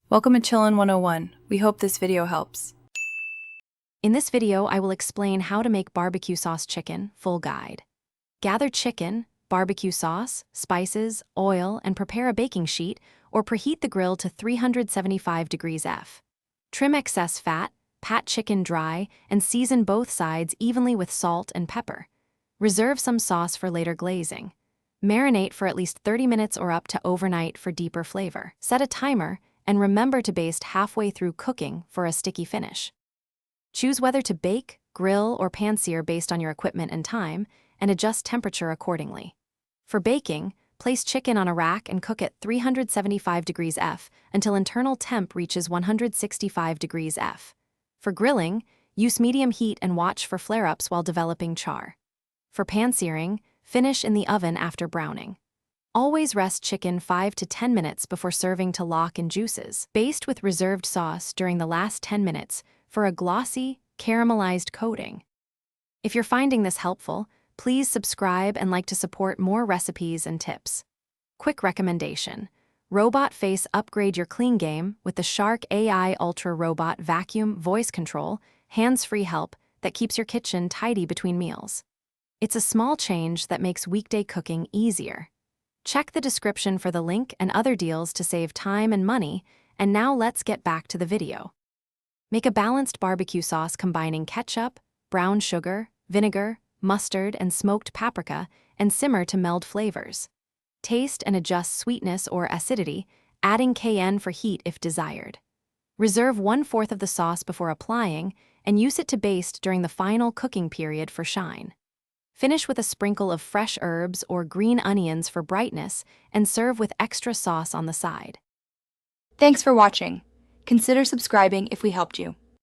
Welcome to Chillin' 101. We hope this video helps. In this video, I will explain how to make barbecue sauce chicken, full guide. Gather chicken, barbecue sauce, spices, oil, and prepare a baking sheet or preheat the grill to 375 degrees F. Trim excess fat, pat chicken dry, and season both sides evenly with salt and pepper. Reserve some sauce for later glazing. Marinate for at least 30 minutes or up to overnight for deeper flavor. Set a timer and remember to baste halfway through cooking for a sticky finish. Choose whether to bake, grill, or pan-sear based on your equipment and time, and adjust temperature accordingly. For baking, place chicken on a rack and cook at 375 degrees F until internal temp reaches 165 degrees F. For grilling, use medium heat and watch for flare-ups while developing char. For pan-searing, finish in the oven after browning. Always rest chicken 5 to 10 minutes before serving to lock in juices. Baste with reserved sauce during the last 10 minutes for a glossy, caramelized coating. If you're finding this helpful, please subscribe and like to support more recipes and tips. Quick recommendation: Robot Face upgrade your clean game with the Shark AI Ultra Robot Vacuum Voice Control, hands-free help that keeps your kitchen tidy between meals. It's a small change that makes weekday cooking easier. Check the description for the link and other deals to save time and money, and now let's get back to the video. Make a balanced barbecue sauce combining ketchup, brown sugar, vinegar, mustard, and smoked paprika, and simmer to meld flavors. Taste and adjust sweetness or acidity, adding cayenne for heat if desired. Reserve 1/4 of the sauce before applying, and use it to baste during the final cooking period for shine. Finish with a sprinkle of fresh herbs or green onions for brightness, and serve with extra sauce on the side. Thanks for watching. Consider subscribing if we helped you.